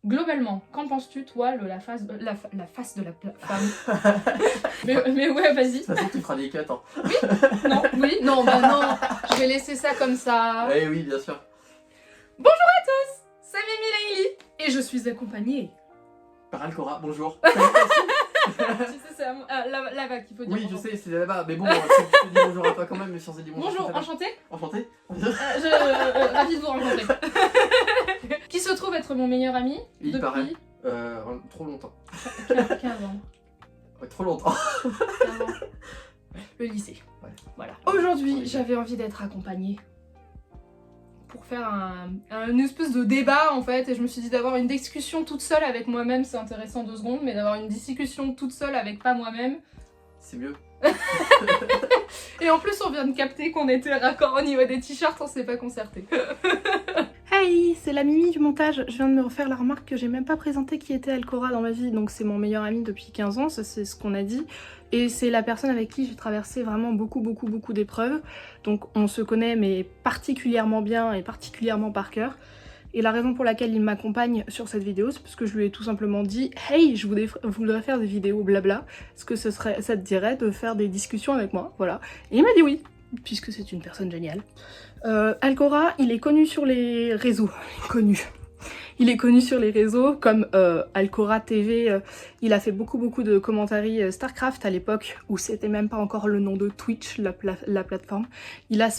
Globalement, qu'en penses-tu, toi, de la face de la femme? mais ouais, vas-y. De toute façon, tu feras des cuts. Hein. Oui, non, bah non, je vais laisser ça comme ça. Eh oui, bien sûr. Bonjour à tous, c'est Mimi Layli, et je suis accompagnée. Par Alcora, bonjour. Tu sais, c'est là-bas qu'il faut dire. Oui, bonjour. je sais, c'est là-bas. Mais bon, je te dis bonjour à toi quand même, mais si on s'est dit bonjour. Bonjour, enchantée. Enchanté. Ravie de vous rencontrer. Qui se trouve être mon meilleur ami Il depuis paraît. Trop longtemps. 15 ans. Ouais, trop longtemps. 15 ans. Le lycée. Ouais. Voilà. Aujourd'hui, j'avais envie d'être accompagnée pour faire une espèce de débat en fait, et je me suis dit d'avoir une discussion toute seule avec moi-même, c'est intéressant 2 secondes, mais d'avoir une discussion toute seule avec pas moi-même. C'est mieux. Et en plus, on vient de capter qu'on était raccord au niveau des t-shirts, on s'est pas concerté. Hey, c'est la Mimi du montage. Je viens de me refaire la remarque que j'ai même pas présenté qui était Alcora dans ma vie. Donc c'est mon meilleur ami depuis 15 ans, ça c'est ce qu'on a dit. Et c'est la personne avec qui j'ai traversé vraiment beaucoup d'épreuves. Donc on se connaît mais particulièrement bien et particulièrement par cœur. Et la raison pour laquelle il m'accompagne sur cette vidéo, c'est parce que je lui ai tout simplement dit « Hey, je voudrais faire des vidéos blabla. Est-ce que ça te dirait de faire des discussions avec moi ?» Voilà. Et il m'a dit oui, puisque c'est une personne géniale. Alcora, il est connu sur les réseaux. Il est connu sur les réseaux comme Alcora TV. Il a fait beaucoup de commentaires Starcraft à l'époque où c'était même pas encore le nom de Twitch, la plateforme. Il a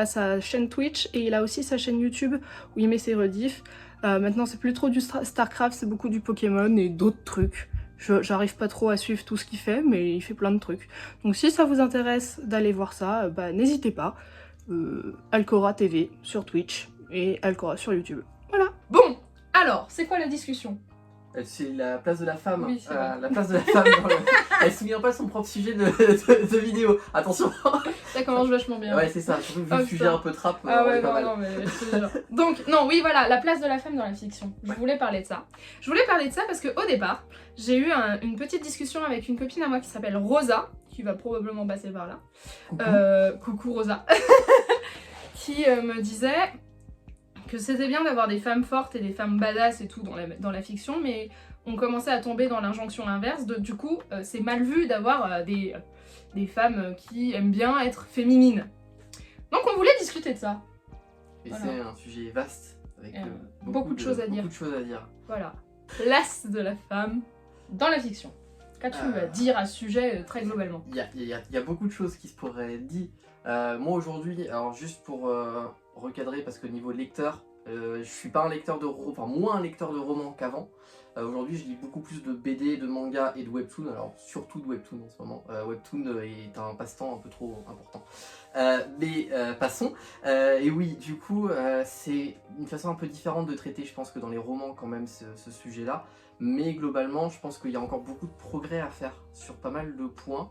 sa chaîne Twitch et il a aussi sa chaîne YouTube où il met ses rediffs. Maintenant c'est plus trop du Starcraft, c'est beaucoup du Pokémon et d'autres trucs. J'arrive pas trop à suivre tout ce qu'il fait, mais il fait plein de trucs. Donc si ça vous intéresse d'aller voir ça, bah n'hésitez pas. Alcora TV sur Twitch et Alcora sur YouTube. Voilà. Bon, alors, c'est quoi la discussion? C'est la place de la femme. Oui, c'est vrai. La place de la femme. Elle se souvient pas de son propre sujet de vidéo. Attention. Ça commence vachement bien. Ouais, c'est ça. Surtout vu le sujet un peu trap. Ah ouais, non, mais je te jure. Donc, non, oui, voilà, la place de la femme dans la fiction. Je voulais parler de ça. Je voulais parler de ça parce qu'au départ, j'ai eu une petite discussion avec une copine à moi qui s'appelle Rosa, qui va probablement passer par là. Coucou Rosa. Qui me disait que c'était bien d'avoir des femmes fortes et des femmes badass et tout dans la fiction, mais on commençait à tomber dans l'injonction inverse. Du coup, c'est mal vu d'avoir des femmes qui aiment bien être féminines. Donc on voulait discuter de ça. Et voilà. c'est un sujet vaste, avec beaucoup de choses à dire. Beaucoup de choses à dire. Voilà. Place de la femme dans la fiction. Qu'as-tu à dire à ce sujet très globalement? Il y a beaucoup de choses qui se pourraient être dites. Moi aujourd'hui, alors juste pour recadrer, parce que niveau lecteur, je suis pas un lecteur de romans, enfin moins un lecteur de romans qu'avant. Aujourd'hui je lis beaucoup plus de BD, de manga et de webtoon, alors surtout de webtoon en ce moment. Webtoon est un passe-temps un peu trop important. Mais passons. Et oui, du coup, c'est une façon un peu différente de traiter, je pense, que dans les romans quand même ce sujet-là. Mais globalement, je pense qu'il y a encore beaucoup de progrès à faire sur pas mal de points.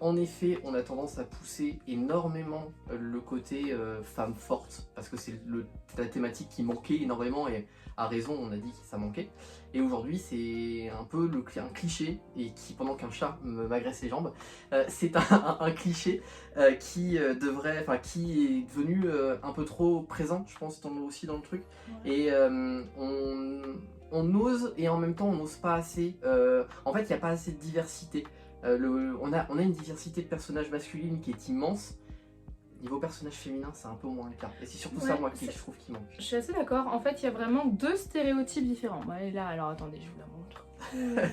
En effet, on a tendance à pousser énormément le côté femme forte, parce que c'est la thématique qui manquait énormément, et à raison, on a dit que ça manquait. Et aujourd'hui, c'est un peu un cliché, et qui, pendant qu'un chat m'agresse les jambes, c'est un cliché qui est devenu un peu trop présent, je pense, aussi dans le truc. Ouais. Et on ose, et en même temps, on n'ose pas assez. En fait, il n'y a pas assez de diversité. On a une diversité de personnages masculines qui est immense. Niveau personnage féminin, c'est un peu moins le cas. Et c'est surtout ça, moi, que je trouve qui manque. Je suis assez d'accord. En fait, il y a vraiment 2 stéréotypes différents. Ouais, là, alors attendez, je vous la montre.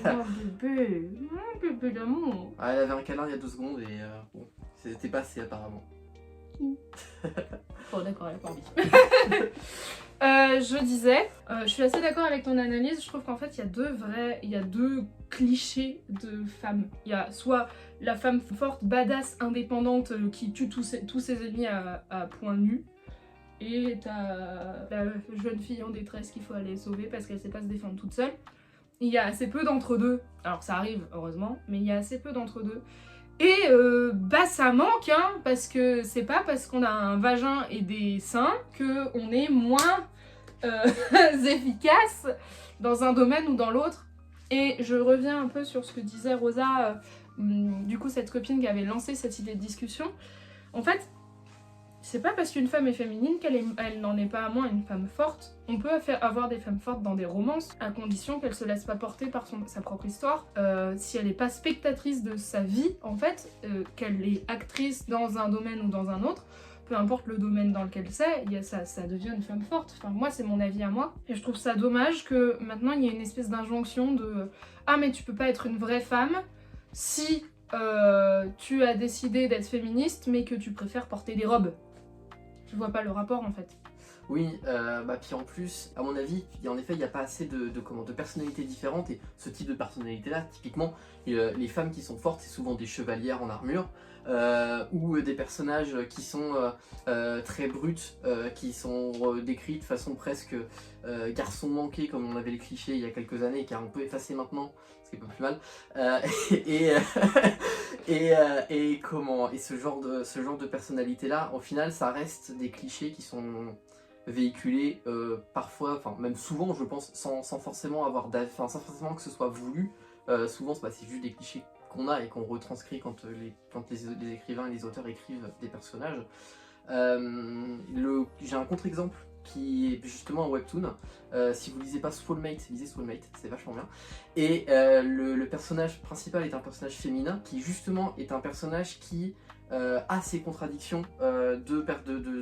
Oh bébé d'amour. Ah, elle avait un câlin il y a 2 secondes et bon, c'était passé apparemment. Bon, d'accord, elle a pas envie. Je disais, je suis assez d'accord avec ton analyse. Je trouve qu'en fait, il y a deux clichés de femmes. Il y a soit la femme forte, badass, indépendante, qui tue tous ses ennemis à point nu. Et t'as la jeune fille en détresse qu'il faut aller sauver parce qu'elle sait pas se défendre toute seule. Il y a assez peu d'entre-deux. Alors ça arrive, heureusement, mais il y a assez peu d'entre-deux. Et bah ça manque, hein, parce que c'est pas parce qu'on a un vagin et des seins qu'on est moins efficace dans un domaine ou dans l'autre. Et je reviens un peu sur ce que disait Rosa, du coup cette copine qui avait lancé cette idée de discussion. En fait, c'est pas parce qu'une femme est féminine elle n'en est pas moins une femme forte. On peut avoir des femmes fortes dans des romances, à condition qu'elle se laisse pas porter par sa propre histoire. Si elle est pas spectatrice de sa vie, en fait, qu'elle est actrice dans un domaine ou dans un autre, peu importe le domaine dans lequel c'est, ça devient une femme forte. Enfin, moi, c'est mon avis à moi. Et je trouve ça dommage que maintenant, il y ait une espèce d'injonction de « Ah, mais tu peux pas être une vraie femme si tu as décidé d'être féministe, mais que tu préfères porter des robes. » Je vois pas le rapport, en fait. Oui, puis en plus, à mon avis, en effet, il n'y a pas assez de personnalités différentes, et ce type de personnalité-là, typiquement, les femmes qui sont fortes, c'est souvent des chevalières en armure, ou des personnages qui sont très bruts, qui sont décrits de façon presque garçon manqué, comme on avait les clichés il y a quelques années, car on peut effacer maintenant, ce qui est pas plus mal, et ce genre de personnalité-là, au final, ça reste des clichés qui sont véhiculés parfois, enfin même souvent je pense, sans forcément avoir sans forcément que ce soit voulu. Souvent c'est juste des clichés qu'on a et qu'on retranscrit quand les écrivains et les auteurs écrivent des personnages. J'ai un contre-exemple qui est justement un webtoon. Si vous lisez pas Soulmate, lisez Soulmate, c'est vachement bien. Et le personnage principal est un personnage féminin qui justement est un personnage qui a ces contradictions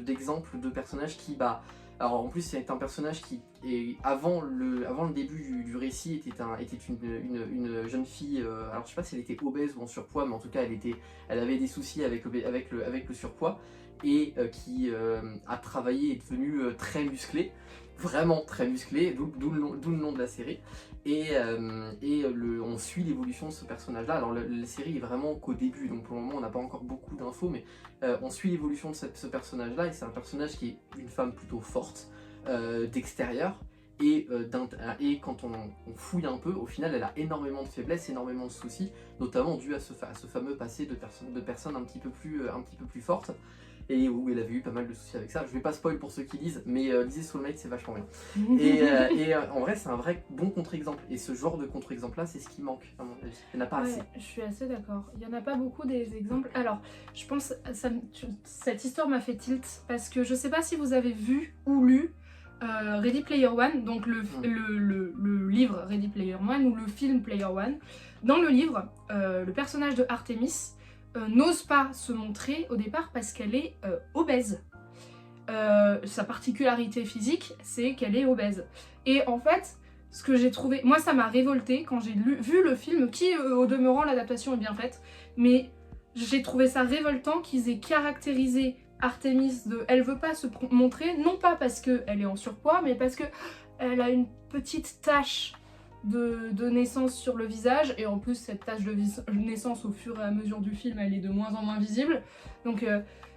d'exemples de personnages qui, alors en plus c'est un personnage qui, avant le début du récit, était une jeune fille, alors je sais pas si elle était obèse ou en surpoids, mais en tout cas elle avait des soucis avec le surpoids, et qui a travaillé et est devenue très musclée, vraiment très musclée, d'où le nom de la série. On suit l'évolution de ce personnage-là. Alors la série est vraiment qu'au début, donc pour le moment on n'a pas encore beaucoup d'infos, mais on suit l'évolution de ce personnage-là, et c'est un personnage qui est une femme plutôt forte, d'extérieur, et quand on fouille un peu, au final elle a énormément de faiblesses, énormément de soucis, notamment dû à ce fameux passé de personnes un petit peu plus fortes, et où elle avait eu pas mal de soucis avec ça. Je vais pas spoil pour ceux qui lisent, mais lisez Soulmate, c'est vachement bien. Et en vrai, c'est un vrai bon contre-exemple. Et ce genre de contre-exemple-là, c'est ce qui manque, à mon avis. Il n'y en a pas assez. Je suis assez d'accord. Il n'y en a pas beaucoup des exemples. Alors, je pense cette histoire m'a fait tilt, parce que je sais pas si vous avez vu ou lu Ready Player One, donc le livre Ready Player One ou le film Player One. Dans le livre, le personnage de Artemis n'ose pas se montrer au départ parce qu'elle est obèse. Sa particularité physique, c'est qu'elle est obèse. Et en fait, ce que j'ai trouvé... Moi, ça m'a révoltée quand j'ai vu le film, qui, au demeurant, l'adaptation est bien faite, mais j'ai trouvé ça révoltant qu'ils aient caractérisé Artemis elle veut pas se montrer, non pas parce qu'elle est en surpoids, mais parce qu'elle a une petite tache de naissance sur le visage, et en plus cette tache de naissance au fur et à mesure du film elle est de moins en moins visible, donc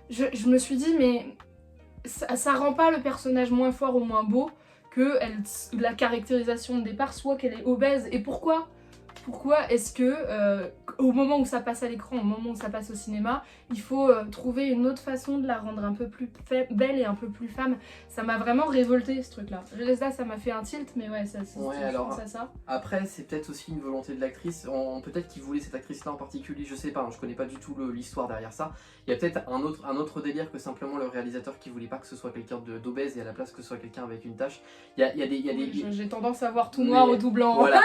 je me suis dit mais ça rend pas le personnage moins fort ou moins beau que la caractérisation de départ soit qu'elle est obèse. Et pourquoi est-ce que au moment où ça passe à l'écran, au moment où ça passe au cinéma, il faut trouver une autre façon de la rendre un peu plus belle et un peu plus femme? Ça m'a vraiment révolté ce truc là. Là ça m'a fait un tilt, mais ouais, ça pense à ça. Après c'est peut-être aussi une volonté de l'actrice, peut-être qu'il voulait cette actrice là en particulier, je sais pas, je connais pas du tout l'histoire derrière ça. Il y a peut-être un autre délire que simplement le réalisateur qui voulait pas que ce soit quelqu'un d'obèse et à la place que ce soit quelqu'un avec une tache. J'ai tendance à voir tout noir au tout blanc. Voilà,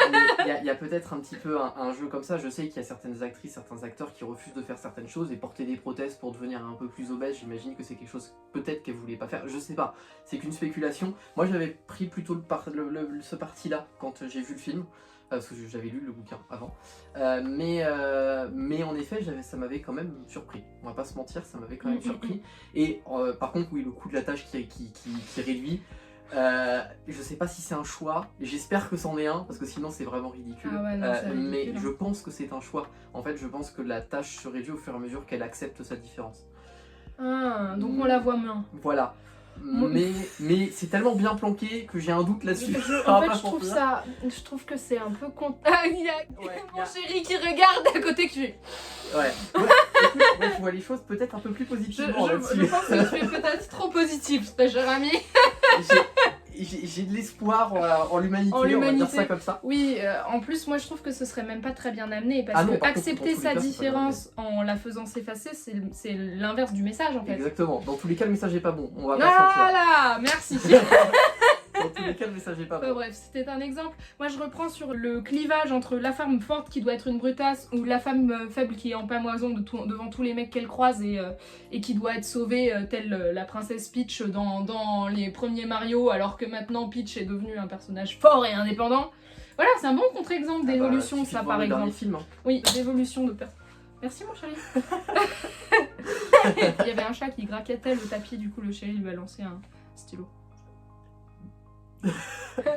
il y a peut-être un petit peu un jeu comme ça. Je sais qu'il y a certaines actrices, certains acteurs qui refusent de faire certaines choses, et porter des prothèses pour devenir un peu plus obèse, j'imagine que c'est quelque chose peut-être qu'elle voulait pas faire, je sais pas, c'est qu'une spéculation. Moi j'avais pris plutôt ce parti-là quand j'ai vu le film, parce que j'avais lu le bouquin avant, mais en effet ça m'avait quand même surpris, on va pas se mentir, ça m'avait quand même surpris. Et par contre oui, le coup de la tâche qui réduit, je sais pas si c'est un choix, j'espère que c'en est un, parce que sinon c'est vraiment ridicule. Ah ouais, non, ridicule, mais je pense que c'est un choix. En fait, je pense que la tâche se réduit au fur et à mesure qu'elle accepte sa différence. Ah, donc on la voit moins. Voilà. Mais c'est tellement bien planqué que j'ai un doute là-dessus. En fait, je trouve que c'est un peu il y a mon chéri qui regarde à côté que je... Ouais. Écoute, moi je vois les choses peut-être un peu plus positivement là-dessus. Je pense que je suis peut-être trop positive, ce cher ami. j'ai de l'espoir en l'humanité, on va dire ça comme ça. Oui, en plus, moi je trouve que ce serait même pas très bien amené, parce que accepter sa différence en la faisant s'effacer, c'est l'inverse du message en fait. Exactement, dans tous les cas, le message est pas bon, on va pas sentir. Voilà, merci. Dans tous les cas, le message est pas bon. Bref, c'était un exemple. Moi, je reprends sur le clivage entre la femme forte qui doit être une brutasse ou la femme faible qui est en pamoison devant tous les mecs qu'elle croise et qui doit être sauvée telle la princesse Peach dans les premiers Mario, alors que maintenant Peach est devenue un personnage fort et indépendant. Voilà, c'est un bon contre-exemple d'évolution, ça, par exemple. Film, hein. Oui, d'évolution de personne. Merci, mon chéri. Il y avait un chat qui graquettait le tapis, du coup, le chéri lui a lancé un stylo.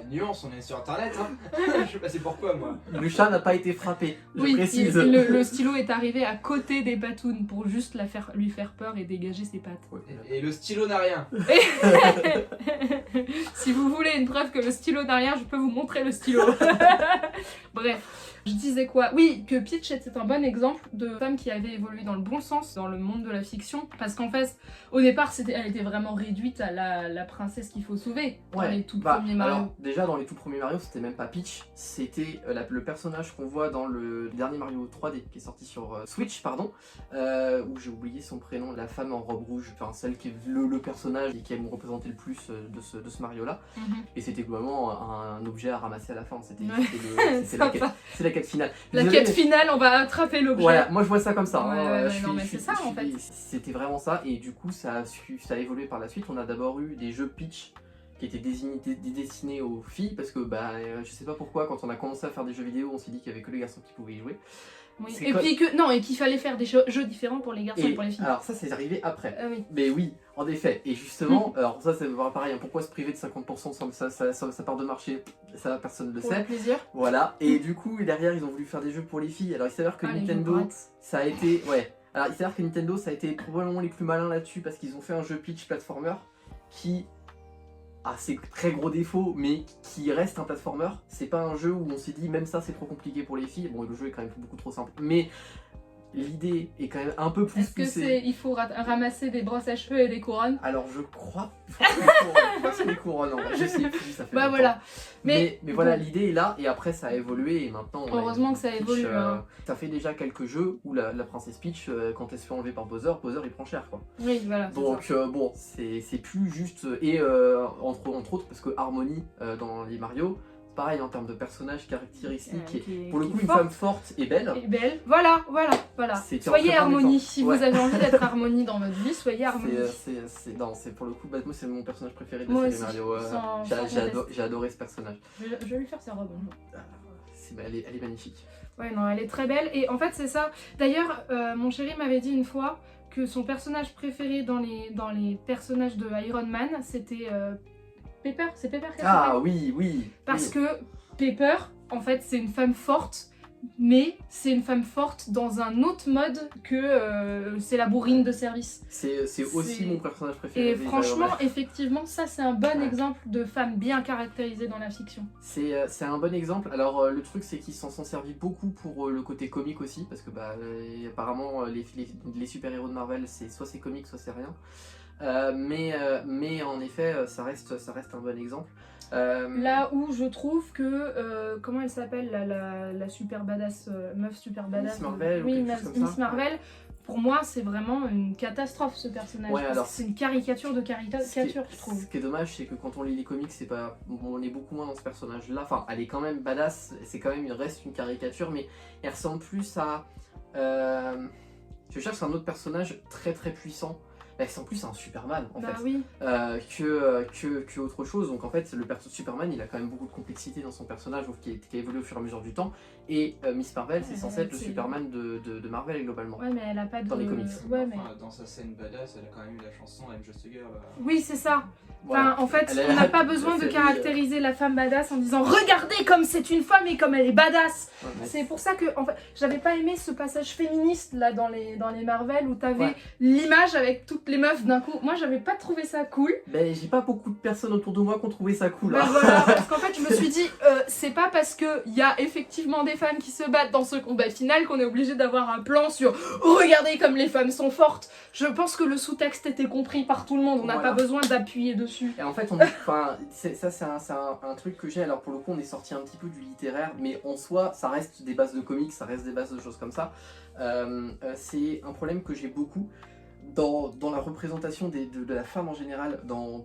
Nuance, on est sur internet, hein. Je sais pas c'est pourquoi moi. Le chat n'a pas été frappé, je oui, précise. Le stylo est arrivé à côté des patounes pour juste lui faire peur et dégager ses pattes. Ouais, et le stylo n'a rien. Si vous voulez une preuve que le stylo n'a rien, je peux vous montrer le stylo. Bref, je disais quoi? Oui, que Peach était un bon exemple de femme qui avait évolué dans le bon sens dans le monde de la fiction. Parce qu'en fait, au départ, elle était vraiment réduite à la princesse qu'il faut sauver dans les tout premiers Mario. Alors, déjà, dans les tout premiers Mario, c'était même pas Peach, c'était le personnage qu'on voit dans le dernier Mario 3D qui est sorti sur Switch, pardon, où j'ai oublié son prénom, la femme en robe rouge, enfin celle qui est le personnage et qui aime représenter le plus de ce Mario-là. Et c'était globalement un objet à ramasser à la fin, c'était la quête finale. La quête finale, on va attraper l'objet. Voilà, moi je vois ça comme ça. Non mais c'est ça en fait. C'était vraiment ça, et du coup ça a évolué par la suite. On a d'abord eu des jeux Peach qui étaient destinés aux filles, parce que je sais pas pourquoi, quand on a commencé à faire des jeux vidéo, on s'est dit qu'il y avait que les garçons qui pouvaient y jouer. Oui. Et qu'il fallait faire des jeux différents pour les garçons et pour les filles. Alors ça c'est arrivé après. Oui. Mais oui, en effet. Et justement, alors ça c'est pareil, hein, pourquoi se priver de 50% sa part de marché, ça personne ne le pour sait. Le plaisir. Voilà. Et du coup derrière ils ont voulu faire des jeux pour les filles. Alors il s'avère que Nintendo, ça a été... Ouais. Alors il s'avère que Nintendo ça a été probablement les plus malins là-dessus, parce qu'ils ont fait un jeu Peach platformer qui... ses très gros défauts, mais qui reste un platformer. C'est pas un jeu où on s'est dit même ça c'est trop compliqué pour les filles. Bon, le jeu est quand même beaucoup trop simple, mais l'idée est quand même un peu plus poussée. Est-ce que il faut ramasser des brosses à cheveux et des couronnes? Alors je crois que c'est les couronnes, en vrai. Je sais plus, ça fait longtemps. Voilà. Mais voilà, l'idée est là, et après ça a évolué, et maintenant heureusement que ça évolue. Ça fait déjà quelques jeux où la princesse Peach, quand elle se fait enlever par Bowser il prend cher, quoi. Oui, voilà. Donc bon, c'est plus juste. Et entre autres, parce que Harmony dans les Mario, pareil en termes de personnages caractéristiques, pour le coup une femme forte et belle. Voilà. Soyez Harmony, si vous avez envie d'être Harmony dans votre vie, soyez Harmony. C'est pour le coup, moi c'est mon personnage préféré de la série Mario. J'ai adoré ce personnage. Je vais lui faire sa robe. Elle est magnifique. Ouais, non, elle est très belle, et en fait c'est ça. D'ailleurs, mon chéri m'avait dit une fois que son personnage préféré dans les personnages de Iron Man, c'était Pepper. C'est Pepper qu'elle s'appelle ? Ah oui. Parce que Pepper, en fait, c'est une femme forte, mais c'est une femme forte dans un autre mode que c'est la bourrine de service. C'est aussi mon personnage préféré. Et franchement, effectivement, ça c'est un bon exemple de femme bien caractérisée dans la fiction. C'est un bon exemple. Alors le truc c'est qu'ils s'en sont servis beaucoup pour le côté comique aussi, parce que apparemment les super-héros de Marvel, soit c'est comique, soit c'est rien. Mais en effet, ça reste un bon exemple. Là où je trouve que, comment elle s'appelle, la super badass, meuf super badass, Miss Marvel, oui, Miss Marvel, pour moi c'est vraiment une catastrophe ce personnage. Ouais, alors, c'est une caricature de caricature, je trouve. Ce qui est dommage, c'est que quand on lit les comics, on est beaucoup moins dans ce personnage là. Enfin, elle est quand même badass, reste une caricature, mais elle ressemble plus à... Je cherche un autre personnage très très puissant. C'est en plus un Superman en fait, oui. que autre chose. Donc en fait le perso de Superman il a quand même beaucoup de complexité dans son personnage, qui a évolué au fur et à mesure du temps, et Miss Marvel c'est censé être le Superman de Marvel globalement. Ouais, mais elle a pas de... Dans les comics. Ouais, enfin, dans sa scène badass elle a quand même eu la chanson I'm Just a Girl. Oui c'est ça. Voilà. Enfin, en fait, on n'a pas besoin de caractériser la femme badass en disant regardez comme c'est une femme et comme elle est badass. C'est pour ça que en fait, j'avais pas aimé ce passage féministe là dans les Marvel où t'avais l'image avec toutes toutes les meufs d'un coup. Moi, j'avais pas trouvé ça cool. Ben, j'ai pas beaucoup de personnes autour de moi qui ont trouvé ça cool. Ben hein. voilà, parce qu'en fait, je me suis dit, c'est pas parce qu'il y a effectivement des femmes qui se battent dans ce combat final qu'on est obligé d'avoir un plan sur regardez comme les femmes sont fortes. Je pense que le sous-texte était compris par tout le monde, on n'a Voilà. pas besoin d'appuyer dessus. Et en fait, ça c'est un truc que j'ai. Alors pour le coup, on est sorti un petit peu du littéraire, mais en soi, ça reste des bases de comics, ça reste des bases de choses comme ça. C'est un problème que j'ai beaucoup dans la représentation de la femme en général, dans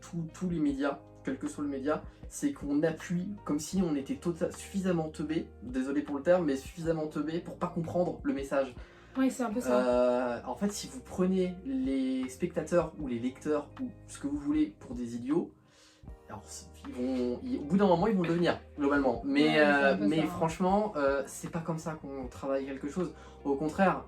tous les médias, quel que soit le média, c'est qu'on appuie comme si on était suffisamment teubé, désolé pour le terme, mais suffisamment teubé pour pas comprendre le message. Oui, c'est un peu ça. En fait, si vous prenez les spectateurs ou les lecteurs ou ce que vous voulez pour des idiots, alors au bout d'un moment ils vont le devenir globalement. Mais, Ouais, c'est un peu ça, hein. franchement, c'est pas comme ça qu'on travaille quelque chose. Au contraire,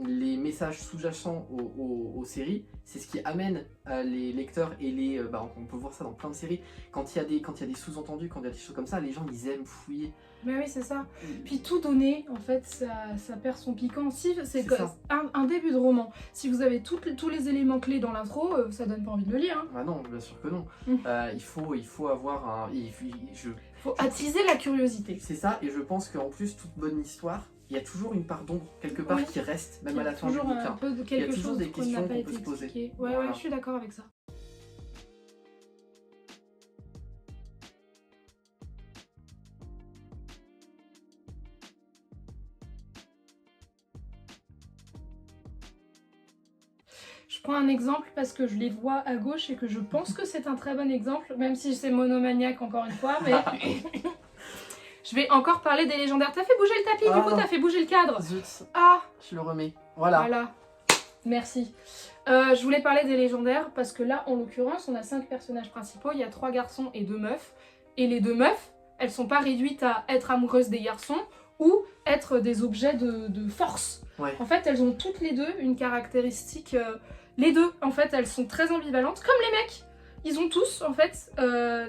les messages sous-jacents aux séries, c'est ce qui amène les lecteurs et les. On peut voir ça dans plein de séries. Quand il y a des sous-entendus, quand il y a des choses comme ça, les gens ils aiment fouiller. Mais oui, c'est ça. Puis tout donner, en fait, ça perd son piquant. Si c'est ça. un début de roman, si vous avez tous les éléments clés dans l'intro, ça donne pas envie de le lire. Hein. Ah non, bien sûr que non. Mm. Il faut avoir un. Faut attiser la curiosité. C'est ça, et je pense qu'en plus, toute bonne histoire, il y a toujours une part d'ombre quelque part Oui. qui reste, même Il y à a la fin du toujours un bouquin. peu de Il y a quelque toujours chose des qu'on n'a questions pas qu'on été peut se poser. expliqué. Ouais, Voilà. ouais, je suis d'accord avec ça. Je prends un exemple parce que je les vois à gauche et que je pense que c'est un très bon exemple, même si c'est monomaniaque encore une fois, mais je vais encore parler des légendaires. T'as fait bouger le tapis, Ah du coup non. t'as fait bouger le cadre. Zut, Ah, je le remets. Voilà. voilà. Merci. Je voulais parler des légendaires parce que là, en l'occurrence, on a 5 personnages principaux, il y a 3 garçons et 2 meufs. Et les 2 meufs, elles sont pas réduites à être amoureuses des garçons ou être des objets de force. Ouais. En fait, elles ont toutes les deux une caractéristique... les deux, en fait, elles sont très ambivalentes, comme les mecs. Ils ont tous, en fait,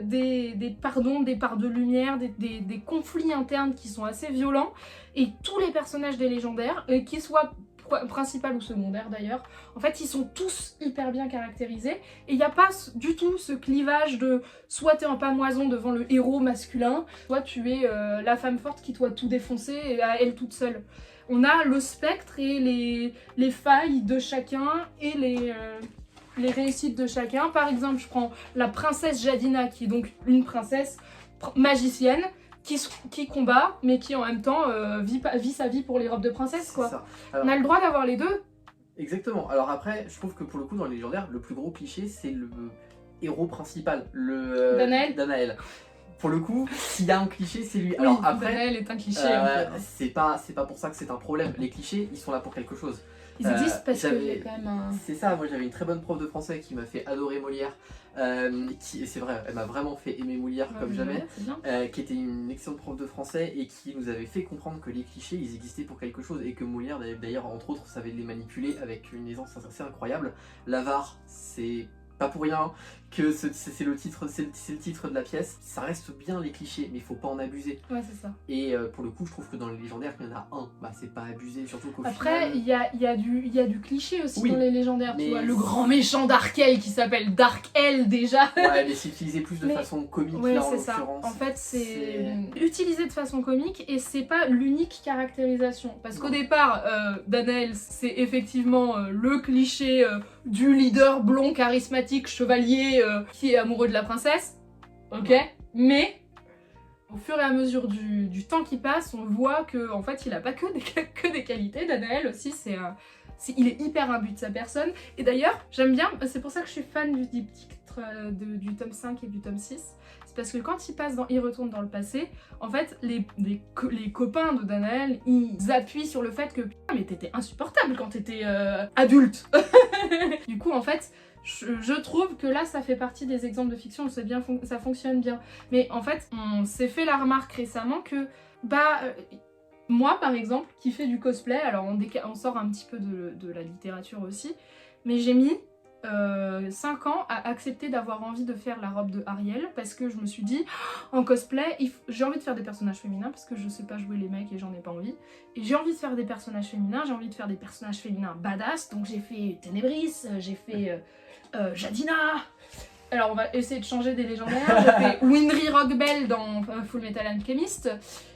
des parts d'ombre, des parts de lumière, des conflits internes qui sont assez violents. Et tous les personnages des légendaires, qu'ils soient principal ou secondaire d'ailleurs, en fait ils sont tous hyper bien caractérisés et il n'y a pas du tout ce clivage de soit t'es en pamoison devant le héros masculin, soit tu es la femme forte qui doit tout défoncer et à elle toute seule. On a le spectre et les failles de chacun et les réussites de chacun. Par exemple, je prends la princesse Jadina qui est donc une princesse magicienne qui combat, mais qui en même temps vit sa vie pour les robes de princesse, quoi. Ça. Alors, on a le droit d'avoir les deux. exactement. Alors après, je trouve que pour le coup, dans les légendaires, le plus gros cliché, c'est le héros principal, Danaël. Pour le coup, s'il y a un cliché, c'est lui. Alors après, Danaël est un cliché. En fait. c'est pas pour ça que c'est un problème. Les clichés, ils sont là pour quelque chose. Ils existent parce qu'il y a quand même un... C'est ça, moi j'avais une très bonne prof de français qui m'a fait adorer Molière, c'est vrai, elle m'a vraiment fait aimer Molière comme jamais, qui était une excellente prof de français et qui nous avait fait comprendre que les clichés ils existaient pour quelque chose et que Molière d'ailleurs entre autres savait les manipuler avec une aisance assez incroyable. L'avare, c'est pas pour rien que c'est le titre de la pièce. Ça reste bien les clichés, mais il faut pas en abuser. Ouais, c'est ça. Et pour le coup, je trouve que dans les légendaires, il y en a un, bah c'est pas abusé, surtout qu'au Après, final... il y a du cliché aussi Oui, dans les légendaires. mais Tu vois, le grand méchant Darkel qui s'appelle Darkel déjà. Ouais, mais c'est utilisé plus de façon comique ouais, là en c'est ça. l'occurrence. En fait, c'est utilisé de façon comique et c'est pas l'unique caractérisation. Parce qu'au départ, Danaël, c'est effectivement le cliché du leader blond charismatique chevalier qui est amoureux de la princesse. Ok, mais au fur et à mesure du temps qui passe, on voit que en fait, il a pas que des qualités. Danaël aussi, il est hyper imbu de sa personne. Et d'ailleurs, j'aime bien, c'est pour ça que je suis fan du diptyque du tome 5 et du tome 6. C'est parce que quand il retourne dans le passé, en fait, les copains de Danaël, ils appuient sur le fait que « mais t'étais insupportable quand t'étais adulte !» Du coup, en fait, je trouve que là, ça fait partie des exemples de fiction, ça fonctionne bien. Mais en fait, on s'est fait la remarque récemment que, moi par exemple, qui fais du cosplay, alors on sort un petit peu de la littérature aussi, mais j'ai mis 5 ans à accepter d'avoir envie de faire la robe de Ariel parce que je me suis dit en cosplay j'ai envie de faire des personnages féminins parce que je sais pas jouer les mecs et j'en ai pas envie et j'ai envie de faire des personnages féminins, j'ai envie de faire des personnages féminins badass, donc j'ai fait Ténébris, j'ai fait Jadina. Alors on va essayer de changer des légendaires, j'ai fait Winry Rockbell dans Full Metal Alchemist,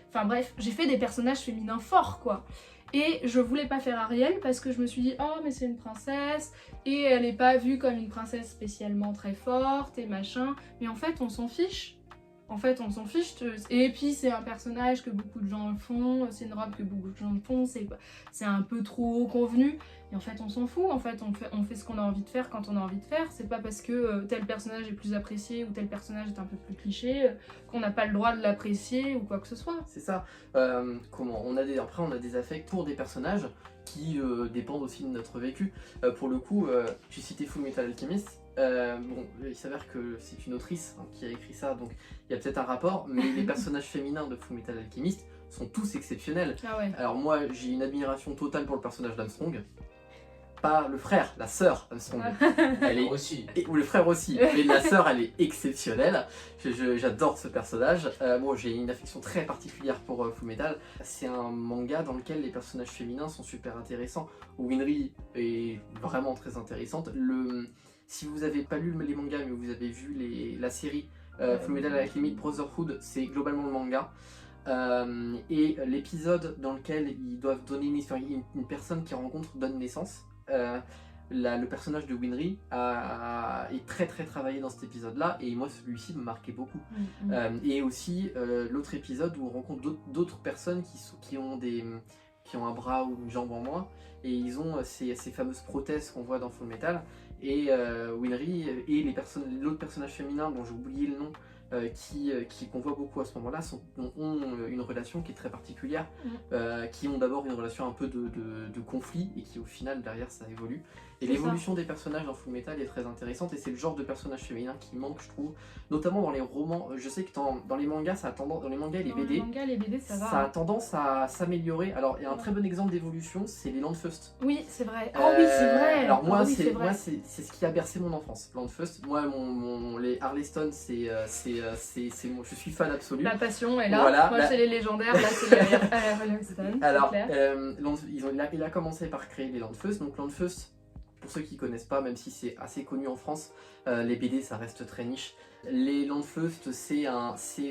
enfin bref, j'ai fait des personnages féminins forts quoi. Et je voulais pas faire Ariel parce que je me suis dit oh mais c'est une princesse et elle est pas vue comme une princesse spécialement très forte et machin, mais en fait on s'en fiche. En fait on s'en fiche, et puis c'est un personnage que beaucoup de gens font, c'est une robe que beaucoup de gens font, c'est un peu trop convenu, et en fait on s'en fout, en fait on fait ce qu'on a envie de faire quand on a envie de faire, c'est pas parce que tel personnage est plus apprécié ou tel personnage est un peu plus cliché qu'on n'a pas le droit de l'apprécier ou quoi que ce soit. C'est ça. Après on a des affects pour des personnages qui dépendent aussi de notre vécu. Pour le coup, tu citais Full Metal Alchemist. Bon, il s'avère que c'est une autrice qui a écrit ça, donc il y a peut-être un rapport, mais les personnages féminins de Full Metal Alchemist sont tous exceptionnels. Ah ouais. Alors moi, j'ai une admiration totale pour le personnage d'Armstrong. Pas le frère, la sœur Armstrong. Elle est aussi. ou le frère aussi, mais la sœur elle est exceptionnelle. J'adore ce personnage. Moi j'ai une affection très particulière pour Fullmetal. C'est un manga dans lequel les personnages féminins sont super intéressants. Winry est vraiment très intéressante. Si vous n'avez pas lu les mangas mais vous avez vu la série Fullmetal Alchemist Brotherhood, c'est globalement le manga. Et l'épisode dans lequel ils doivent donner une personne qui rencontre donne naissance. Le personnage de Winry est très très travaillé dans cet épisode là, et moi celui-ci me marquait beaucoup. Et aussi l'autre épisode où on rencontre d'autres personnes qui ont un bras ou une jambe en moins, et ils ont ces fameuses prothèses qu'on voit dans Fullmetal, et Winry et l'autre personnage féminin dont j'ai oublié le nom, qu'on voit beaucoup à ce moment-là, ont une relation qui est très particulière, qui ont d'abord une relation un peu de conflit, et qui au final derrière ça évolue. Et l'évolution des personnages dans Fullmetal est très intéressante, et c'est le genre de personnage féminin qui manque, je trouve, notamment dans les romans. Je sais que dans les mangas, ça a tendance, dans les mangas et les BD, ça a tendance à s'améliorer. Alors il y a un très bon exemple d'évolution, c'est les Landfust. Oui, c'est vrai. Oh oui, c'est vrai. Alors moi, oui, c'est ce qui a bercé mon enfance, Landfust. Moi, les Harleston, je suis fan absolu. La passion est là. Voilà, moi, c'est les légendaires, là, c'est les Harleston. Alors, il a commencé par créer les Landfust. Donc Landfust, pour ceux qui connaissent pas, même si c'est assez connu en France, les BD ça reste très niche. Les Landfust,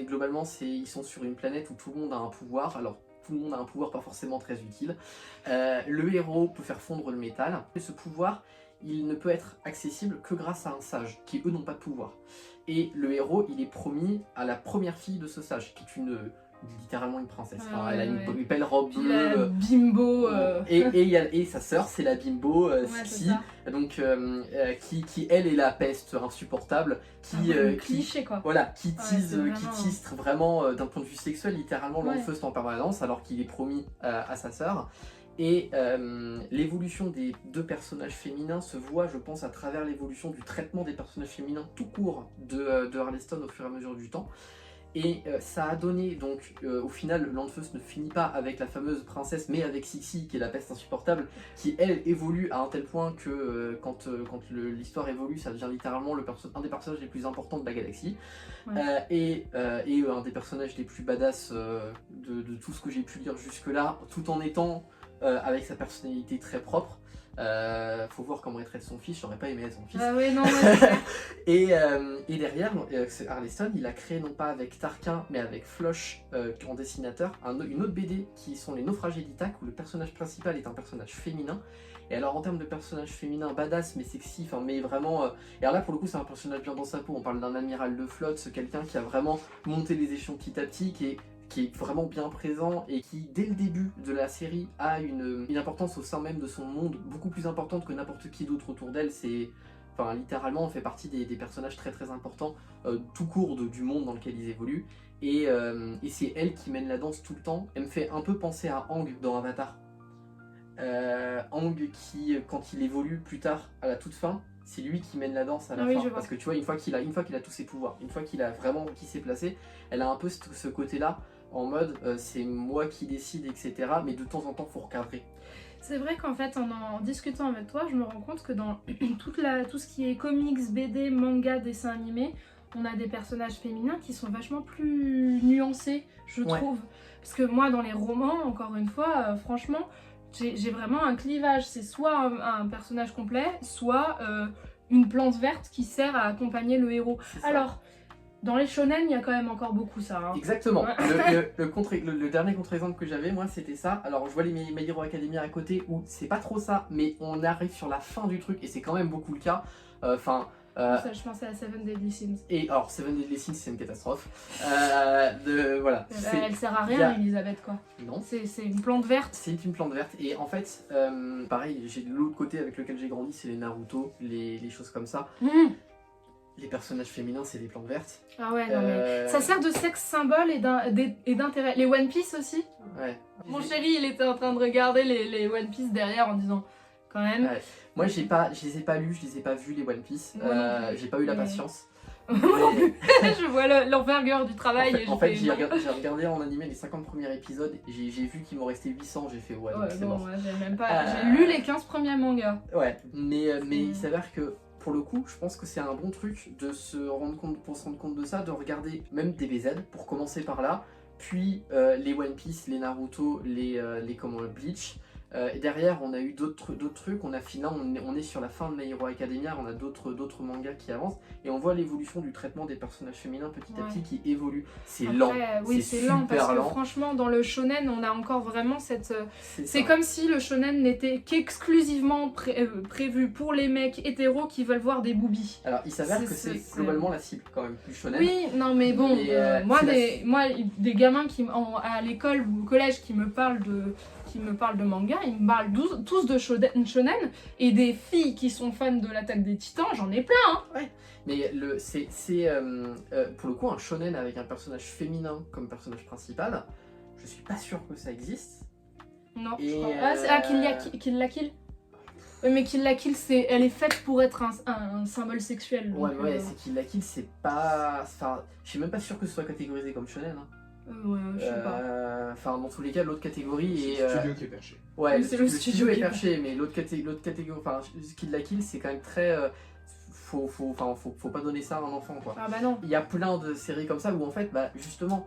globalement, ils sont sur une planète où tout le monde a un pouvoir. Alors tout le monde a un pouvoir pas forcément très utile. Le héros peut faire fondre le métal. Et ce pouvoir, il ne peut être accessible que grâce à un sage, qui eux n'ont pas de pouvoir. Et le héros, il est promis à la première fille de ce sage, qui est littéralement une princesse. Elle a une belle robe bleue. Bimbo. Et sa sœur, c'est la bimbo sexy, donc qui elle est la peste insupportable, cliché quoi. Voilà, qui tistre vraiment d'un point de vue sexuel littéralement Landfust en permanence, alors qu'il est promis à sa sœur. Et l'évolution des deux personnages féminins se voit, je pense, à travers l'évolution du traitement des personnages féminins tout court de Harleston au fur et à mesure du temps. Et ça a donné, donc, au final, Landfust ne finit pas avec la fameuse princesse, mais avec Sixi, qui est la peste insupportable, qui, elle, évolue à un tel point que quand l'histoire évolue, ça devient littéralement un des personnages les plus importants de la galaxie. Et un des personnages les plus badass de tout ce que j'ai pu lire jusque-là, tout en étant avec sa personnalité très propre. Faut voir comment il traite son fils, j'aurais pas aimé être son fils. Ah oui, non, et derrière, Harleston, il a créé non pas avec Tarquin, mais avec Floch en dessinateur, une autre BD qui sont les Naufragés d'Ithaque, où le personnage principal est un personnage féminin. Et alors en termes de personnage féminin badass mais sexy, mais vraiment... Et alors là pour le coup c'est un personnage bien dans sa peau, on parle d'un amiral de flotte, c'est quelqu'un qui a vraiment monté les échelons petit à petit, qui est vraiment bien présent et qui, dès le début de la série, a une importance au sein même de son monde beaucoup plus importante que n'importe qui d'autre autour d'elle. Littéralement, on fait partie des personnages très très importants tout court du monde dans lequel ils évoluent. Et c'est elle qui mène la danse tout le temps. Elle me fait un peu penser à Aang dans Avatar. Aang qui, quand il évolue plus tard, à la toute fin, c'est lui qui mène la danse à la fin, parce que tu vois, une fois qu'il a tous ses pouvoirs, une fois qu'il a vraiment qui s'est placé, elle a un peu ce côté-là, en mode c'est moi qui décide, etc. Mais de temps en temps, faut recadrer. C'est vrai qu'en fait, en discutant avec toi, je me rends compte que dans tout ce qui est comics, BD, manga, dessin animé, on a des personnages féminins qui sont vachement plus nuancés, je trouve. Parce que moi, dans les romans, encore une fois, franchement, j'ai vraiment un clivage. C'est soit un personnage complet, soit une plante verte qui sert à accompagner le héros. Alors, dans les shonen, il y a quand même encore beaucoup ça. Hein. Exactement. Le dernier contre-exemple que j'avais, moi, c'était ça. Alors, je vois les My Hero Academia à côté où c'est pas trop ça, mais on arrive sur la fin du truc et c'est quand même beaucoup le cas. Ça, je pensais à Seven Deadly Sins. Et alors, Seven Deadly Sins, c'est une catastrophe. Voilà. Elle sert à rien, Elisabeth, quoi. Non. C'est une plante verte. C'est une plante verte. Et en fait, pareil, j'ai de l'autre côté avec lequel j'ai grandi, c'est les Naruto, les choses comme ça. Les personnages féminins, c'est des plantes vertes. Ah ouais, non mais ça sert de sexe symbole et d'intérêt. Les One Piece aussi. Ouais. Mon chéri, il était en train de regarder les One Piece derrière en disant, quand même. Ouais. Moi, je les ai pas lus, je les ai pas vus les One Piece. J'ai pas eu la patience. Je vois l'envergure du travail. En fait, j'ai regardé en animé les 50 premiers épisodes. J'ai vu qu'il m'en restait 800. J'ai fait ouais, c'est bon. J'ai lu les 15 premiers mangas. Ouais, mais il s'avère que pour le coup, je pense que c'est un bon truc de se rendre compte de ça, de regarder même DBZ pour commencer par là, puis les One Piece, les Naruto, les Bleach. Et derrière, on a eu d'autres trucs. On est sur la fin de My Hero Academia. On a d'autres mangas qui avancent et on voit l'évolution du traitement des personnages féminins petit à petit qui évolue. C'est lent. Oui, c'est lent parce que franchement, dans le shonen, on a encore vraiment cette. C'est comme si le shonen n'était qu'exclusivement prévu pour les mecs hétéros qui veulent voir des boobies. Alors, il s'avère que c'est globalement la cible quand même du shonen. Oui, non mais bon, moi des gamins à l'école ou au collège qui me parlent de manga, ils me parlent tous de shonen et des filles qui sont fans de l'Attaque des Titans, j'en ai plein. Hein. Ouais. Mais pour le coup un shonen avec un personnage féminin comme personnage principal, je suis pas sûr que ça existe. Non. Kill la Kill. Oui, mais Kill la Kill, elle est faite pour être un symbole sexuel. Donc, ouais, c'est Kill la Kill, c'est pas. Enfin, je suis même pas sûr que ce soit catégorisé comme shonen. Hein. Ouais, je sais pas. Enfin, dans tous les cas, l'autre catégorie est. C'est le studio qui est perché. Ouais, oui, le studio est perché, mais l'autre catégorie. Enfin, Kill la Kill, c'est quand même très. Faut pas donner ça à un enfant, quoi. Ah bah non. Il y a plein de séries comme ça où en fait, bah justement,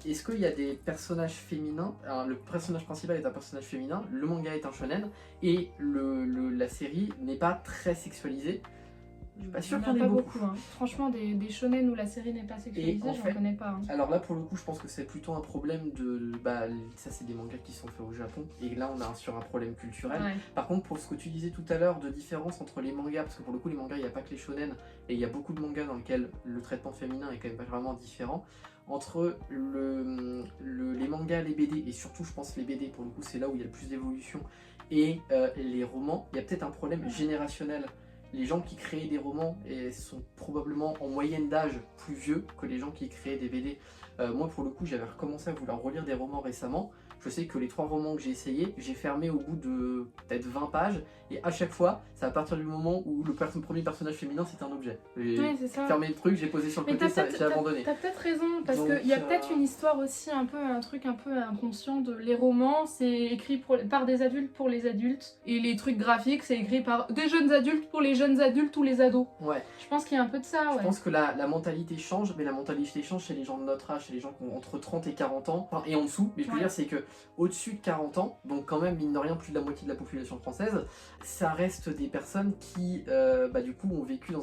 est-ce qu'il y a des personnages féminins, le personnage principal est un personnage féminin, le manga est un shonen, et la série n'est pas très sexualisée. Je suis pas sûr qu'il y en ait beaucoup. Hein. Franchement, des shonen où la série n'est pas sexualisée, j'en connais pas. Hein. Alors là, pour le coup, je pense que c'est plutôt un problème de... ça, c'est des mangas qui sont faits au Japon. Et là, on est sur un problème culturel. Ouais. Par contre, pour ce que tu disais tout à l'heure de différence entre les mangas, parce que pour le coup, les mangas, il n'y a pas que les shonen. Et il y a beaucoup de mangas dans lesquels le traitement féminin est quand même vraiment différent. Entre les mangas, les BD, et surtout, je pense, les BD, pour le coup, c'est là où il y a le plus d'évolution. Et les romans, il y a peut-être un problème générationnel. Les gens qui créaient des romans sont probablement en moyenne d'âge plus vieux que les gens qui créaient des BD. Moi, pour le coup, j'avais recommencé à vouloir relire des romans récemment. Je sais que les 3 romans que j'ai essayé, j'ai fermé au bout de peut-être 20 pages. Et à chaque fois, c'est à partir du moment où le premier personnage féminin, c'est un objet. J'ai fermé le truc, j'ai posé sur le côté, j'ai abandonné. T'as peut-être raison, parce qu'il y a peut-être une histoire aussi, un truc un peu inconscient de les romans, c'est écrit par des adultes pour les adultes. Et les trucs graphiques, c'est écrit par des jeunes adultes pour les jeunes adultes ou les ados. Ouais. Je pense qu'il y a un peu de ça, ouais. Je pense que la mentalité change, mais la mentalité change chez les gens de notre âge, chez les gens qui ont entre 30 et 40 ans, enfin, et en dessous. Mais je veux dire, c'est que au-dessus de 40 ans, donc quand même, mine de rien, plus de la moitié de la population française, ça reste des personnes qui, du coup, ont vécu dans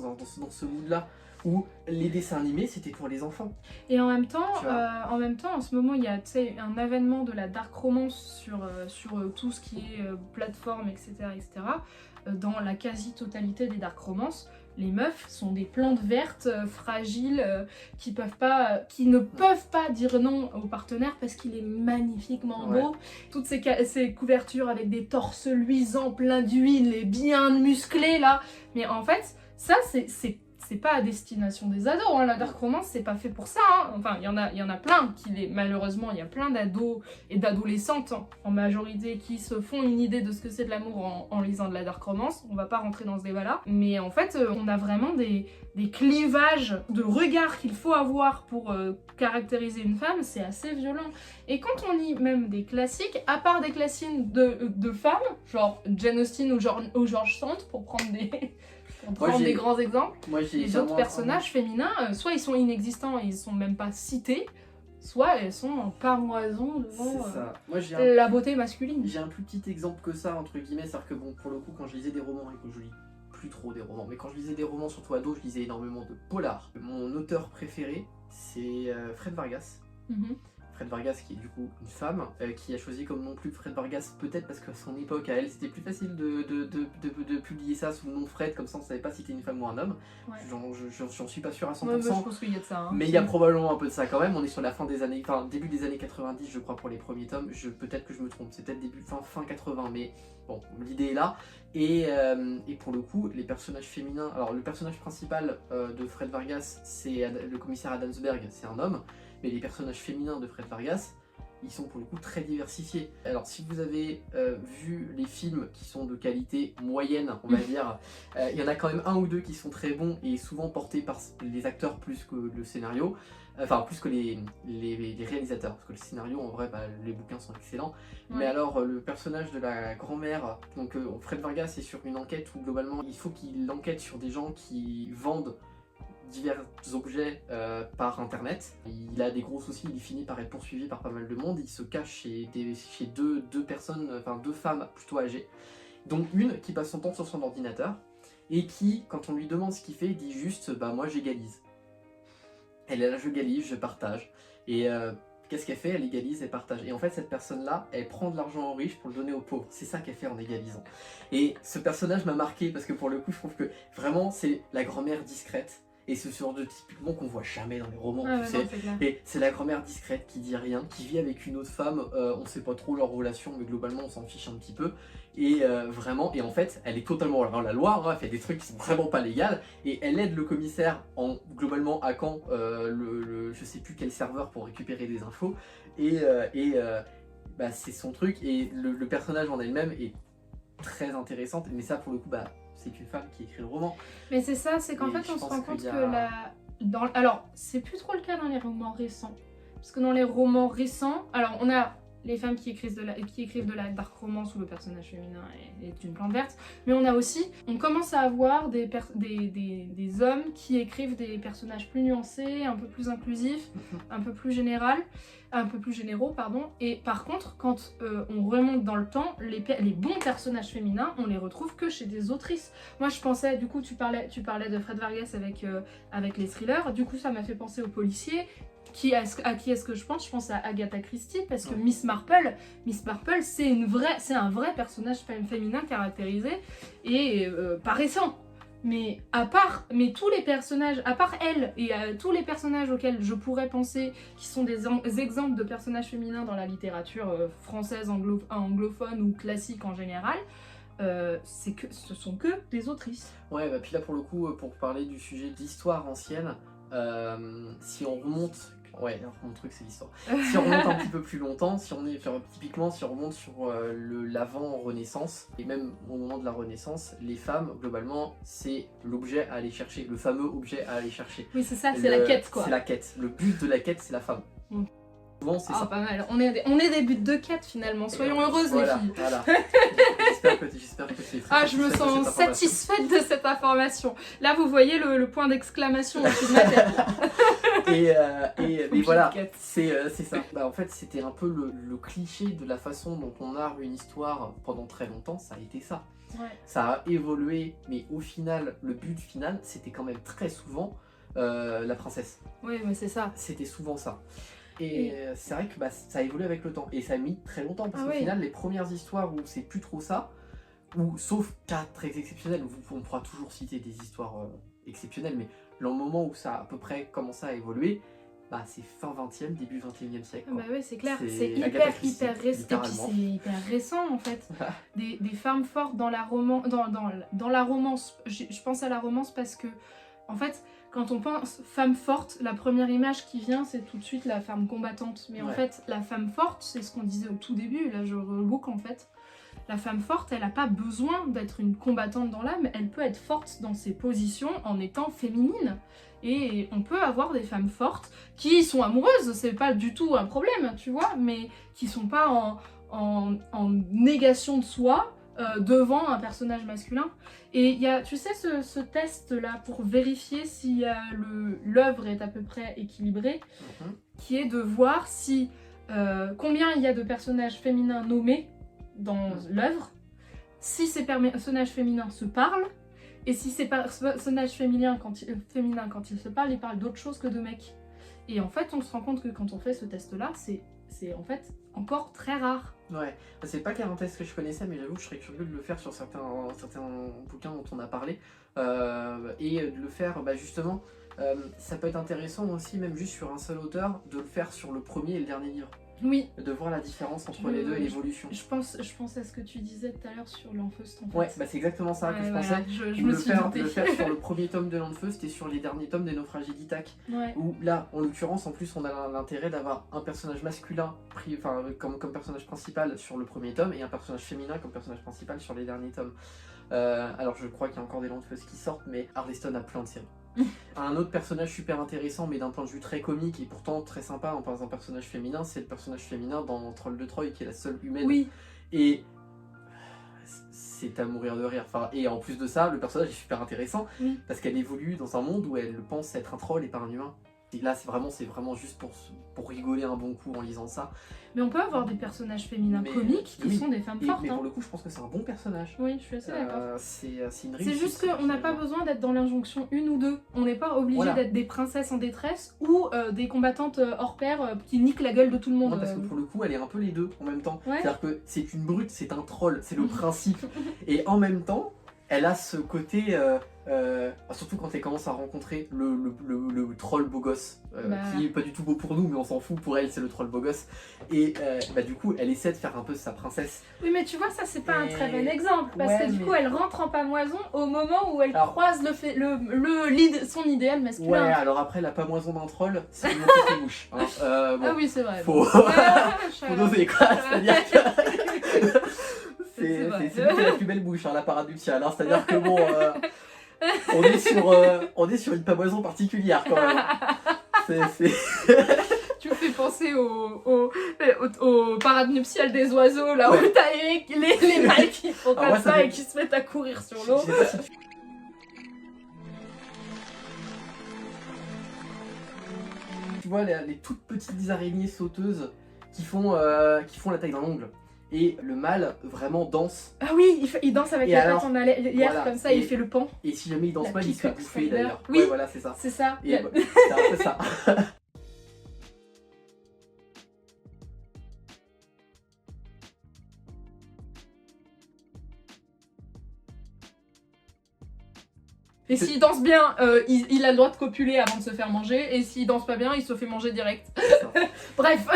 ce mood-là où les dessins animés, c'était pour les enfants. Et en même temps, en ce moment, il y a un avènement de la dark romance sur tout ce qui est plateforme, etc., etc. Dans la quasi-totalité des dark romances, les meufs sont des plantes vertes, fragiles, qui ne peuvent pas dire non au partenaire parce qu'il est magnifiquement beau. Toutes ces couvertures avec des torses luisants, pleins d'huile et bien musclés là. Mais en fait, ça c'est pas à destination des ados, hein. La dark romance, c'est pas fait pour ça, hein. Enfin, il y en a plein malheureusement, il y a plein d'ados et d'adolescentes en majorité qui se font une idée de ce que c'est de l'amour en lisant de la dark romance. On va pas rentrer dans ce débat-là, mais en fait, on a vraiment des clivages de regard qu'il faut avoir pour caractériser une femme, c'est assez violent. Et quand on lit même des classiques, à part des classiques de femmes, genre Jane Austen ou George Sand, pour prendre des grands exemples, les autres personnages féminins, soit ils sont inexistants et ils sont même pas cités, soit elles sont en pamoison devant la beauté masculine. J'ai un plus petit exemple que ça, entre guillemets, c'est-à-dire que bon, pour le coup, quand je lisais des romans, et que je lis plus trop des romans, mais quand je lisais des romans, surtout ado, je lisais énormément de polars. Mon auteur préféré, c'est Fred Vargas. Fred Vargas, qui est du coup une femme, qui a choisi comme nom plus Fred Vargas, peut-être parce qu'à son époque, à elle, c'était plus facile de publier ça sous le nom Fred, comme ça on ne savait pas si c'était une femme ou un homme. Ouais. J'en suis pas sûr à 100%. Ouais, je pense qu'il y a de ça. Hein. Mais il y a probablement un peu de ça quand même. On est sur la fin des années, enfin début des années 90, je crois, pour les premiers tomes. Peut-être que je me trompe, c'est peut-être fin 80, mais bon, l'idée est là. Et pour le coup, les personnages féminins. Alors, le personnage principal de Fred Vargas, c'est le commissaire Adamsberg, c'est un homme. Mais les personnages féminins de Fred Vargas, ils sont pour le coup très diversifiés. Alors si vous avez vu les films qui sont de qualité moyenne, on va dire, il y en a quand même un ou deux qui sont très bons et souvent portés par les acteurs plus que le scénario, enfin plus que les réalisateurs, parce que le scénario en vrai, les bouquins sont excellents. Ouais. Mais alors le personnage de la grand-mère, donc Fred Vargas est sur une enquête où globalement il faut qu'il enquête sur des gens qui vendent divers objets par internet. Il a des gros soucis, il finit par être poursuivi par pas mal de monde, il se cache chez deux femmes plutôt âgées, dont une qui passe son temps sur son ordinateur et qui, quand on lui demande ce qu'il fait, dit juste moi j'égalise. Elle est là, je égalise, je partage. Et qu'est-ce qu'elle fait? Elle égalise, elle partage. Et en fait, cette personne-là, elle prend de l'argent aux riches pour le donner aux pauvres. C'est ça qu'elle fait en égalisant. Et ce personnage m'a marqué parce que pour le coup, je trouve que vraiment, c'est la grand-mère discrète. Et ce genre de typiquement qu'on voit jamais dans les romans, tu sais. Et c'est la grand-mère discrète qui dit rien, qui vit avec une autre femme, on sait pas trop leur relation, mais globalement on s'en fiche un petit peu. Et vraiment, et en fait, elle est totalement dans la loi, hein, elle fait des trucs qui sont vraiment pas légaux, et elle aide le commissaire en globalement hackant je sais plus quel serveur pour récupérer des infos, et c'est son truc, et le personnage en elle-même est très intéressante, mais ça pour le coup, c'est une femme qui écrit le roman. Mais c'est ça, c'est qu'en fait on se rend compte que alors c'est plus trop le cas dans les romans récents, parce que dans les romans récents, alors on a les femmes qui écrivent de la dark romance où le personnage féminin est une plante verte, mais on commence à avoir des hommes qui écrivent des personnages plus nuancés, un peu plus inclusifs, un peu plus généraux, pardon. Et par contre, quand on remonte dans le temps, les bons personnages féminins, on les retrouve que chez des autrices. Moi je pensais, du coup tu parlais de Fred Vargas avec les thrillers, du coup ça m'a fait penser aux policiers. À qui est-ce que je pense? Je pense à Agatha Christie, parce que Miss Marple, c'est un vrai personnage féminin caractérisé et pas récent. Mais tous les personnages, à part elle et tous les personnages auxquels je pourrais penser, qui sont des exemples de personnages féminins dans la littérature française, anglophone ou classique en général, ce sont que des autrices. Ouais, puis là pour le coup, pour parler du sujet d'histoire ancienne, si on remonte... Ouais, mon truc c'est l'histoire. Si on remonte un petit peu plus longtemps, si on remonte sur l'avant-Renaissance, et même au moment de la Renaissance, les femmes, globalement, c'est l'objet à aller chercher, le fameux objet à aller chercher. Oui, c'est ça, c'est la quête quoi. C'est la quête. Le but de la quête, c'est la femme. Souvent, c'est ça. Pas mal. On est des buts de quête finalement. Soyons heureuses les filles. Voilà. J'espère que tu es très je me sens satisfaite de cette information. Là, vous voyez le point d'exclamation au-dessus de ma tête. Mais voilà, c'est ça. En fait, c'était un peu le cliché de la façon dont on narre une histoire pendant très longtemps, ça a été ça. Ouais. Ça a évolué, mais au final, le but final, c'était quand même très souvent la princesse. Oui, mais c'est ça. C'était souvent ça. Et c'est vrai que ça a évolué avec le temps. Et ça a mis très longtemps, parce qu'au final, les premières histoires où c'est plus trop ça, ou sauf cas très exceptionnels, on pourra toujours citer des histoires exceptionnelles, mais le moment où ça a à peu près commencé à évoluer, c'est fin 20e, début 21e siècle. Bah ouais, c'est clair, c'est hyper récent en fait. des femmes fortes dans la romance. Je pense à la romance parce que En fait, quand on pense femme forte, la première image qui vient, c'est tout de suite la femme combattante. Mais en fait, la femme forte, c'est ce qu'on disait au tout début, là je reboucle en fait. La femme forte, elle n'a pas besoin d'être une combattante dans l'âme, elle peut être forte dans ses positions en étant féminine. Et on peut avoir des femmes fortes qui sont amoureuses, c'est pas du tout un problème, tu vois, mais qui sont pas en négation de soi devant un personnage masculin. Et il y a, tu sais, ce test-là pour vérifier si l'œuvre est à peu près équilibrée, qui est de voir si combien il y a de personnages féminins nommés dans l'œuvre, si ces personnages féminins se parlent, et si ces personnages féminins, quand ils se parlent, ils parlent d'autre chose que de mecs. Et en fait, on se rend compte que quand on fait ce test-là, c'est en fait encore très rare. Ouais, c'est pas qu'un test que je connaissais, mais j'avoue que je serais curieux de le faire sur certains bouquins dont on a parlé. Et de le faire, justement, ça peut être intéressant aussi, même juste sur un seul auteur, de le faire sur le premier et le dernier livre. Oui. De voir la différence entre les deux et l'évolution. Je pense à ce que tu disais tout à l'heure sur l'Enfeust en fait. Ouais, c'est exactement ça que je pensais. Je me suis doutée. Le faire sur le premier tome de l'Enfeust et sur les derniers tomes des Naufragés d'Ithaque. Ouais. Où là, en l'occurrence, en plus, on a l'intérêt d'avoir un personnage masculin comme personnage principal sur le premier tome et un personnage féminin comme personnage principal sur les derniers tomes. Alors je crois qu'il y a encore des l'Enfeust qui sortent, mais Harleston a plein de séries. Un autre personnage super intéressant, mais d'un point de vue très comique et pourtant très sympa dans un personnage féminin, c'est le personnage féminin dans Troll de Troie, qui est la seule humaine. Oui. Et c'est à mourir de rire. Et en plus de ça, le personnage est super intéressant parce qu'elle évolue dans un monde où elle pense être un troll et pas un humain. Et là, c'est vraiment juste pour rigoler un bon coup en lisant ça. Mais on peut avoir des personnages féminins comiques qui sont des femmes fortes. Mais pour le coup, je pense que c'est un bon personnage. Oui, je suis assez d'accord. C'est une réussite. C'est juste qu'on n'a pas besoin d'être dans l'injonction 1 ou 2. On n'est pas obligé d'être des princesses en détresse ou des combattantes hors pair qui niquent la gueule de tout le monde. Non, parce que pour le coup, elle est un peu les deux en même temps. Ouais. C'est-à-dire que c'est une brute, c'est un troll, c'est le principe. Et en même temps, elle a ce côté... surtout quand elle commence à rencontrer le troll beau gosse, qui est pas du tout beau pour nous, mais on s'en fout, pour elle c'est le troll beau gosse. Et du coup, elle essaie de faire un peu sa princesse. Oui, mais tu vois, ça c'est pas un très bon exemple, parce que du coup, elle rentre en pamoison au moment où elle croise son idéal masculin. Ouais, alors après, la pamoison d'un troll, c'est une petite mouche. Hein. Bon, ah oui, c'est vrai. Faut doser quoi, c'est-à-dire que... C'est la plus belle bouche, hein, la parade du ciel. Hein. C'est-à-dire que bon, on est sur une pamoison particulière quand même. Tu me fais penser au parade nuptiale des oiseaux, là où t'as les mâles qui font comme ça et qui se mettent à courir sur l'eau. Tu vois les toutes petites araignées sauteuses qui font la taille d'un ongle. Et le mâle vraiment danse. Ah oui, il danse avec la patte en arrière comme ça, et il fait le pan. Et si jamais il danse pas, il se fait bouffer d'ailleurs. Oui, ouais, voilà, c'est ça. C'est ça. Et c'est un peu ça. Et s'il danse bien, il a le droit de copuler avant de se faire manger, et s'il danse pas bien, il se fait manger direct. Bref,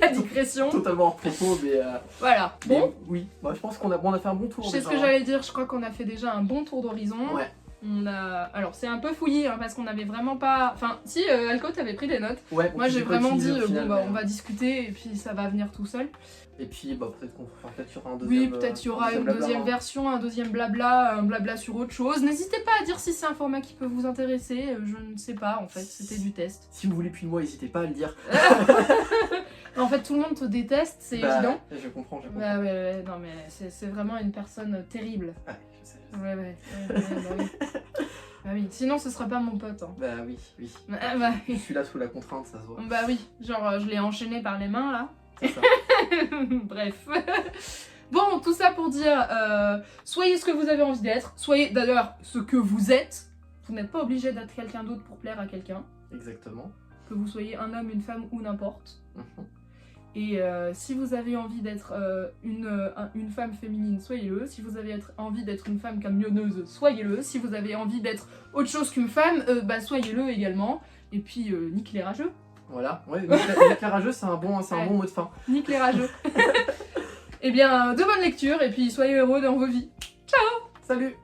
la digression. Totalement hors propos, mais... Voilà, bon. Oui, moi je pense qu'on a fait un bon tour. Je sais ce que j'allais dire, je crois qu'on a fait déjà un bon tour d'horizon. Ouais. Alors c'est un peu fouillé, hein, parce qu'on avait vraiment pas... Enfin, si, Alco, t'avais pris des notes. Ouais, moi j'ai vraiment dit, on va discuter, et puis ça va venir tout seul. Et puis peut-être qu'on fera peut-être sur un deuxième... Oui, peut-être il y aura une deuxième version, un deuxième blabla, un blabla sur autre chose. N'hésitez pas à dire si c'est un format qui peut vous intéresser, je ne sais pas en fait, c'était du test. Si vous voulez plus de moi, n'hésitez pas à le dire. En fait, tout le monde te déteste, c'est évident. Je comprends. Bah ouais, non mais c'est vraiment une personne terrible. Ouais, je sais. Ouais, bah oui. Bah oui, sinon ce sera pas mon pote. Hein. Bah oui. Bah oui. Je suis là sous la contrainte, ça se voit. Bah oui, genre je l'ai enchaîné par les mains là. C'est ça. Bref. Bon, tout ça pour dire, soyez ce que vous avez envie d'être, soyez d'ailleurs ce que vous êtes. Vous n'êtes pas obligé d'être quelqu'un d'autre pour plaire à quelqu'un. Exactement. Que vous soyez un homme, une femme ou n'importe. Et si vous avez envie d'être une femme féminine, soyez-le. Si vous avez envie d'être une femme camionneuse, soyez-le. Si vous avez envie d'être autre chose qu'une femme, soyez-le également. Et puis, nique les rageux. Voilà, ouais, nique les rageux, c'est un bon mot de fin. Nique les rageux. Eh bien, de bonnes lectures, et puis soyez heureux dans vos vies. Ciao! Salut!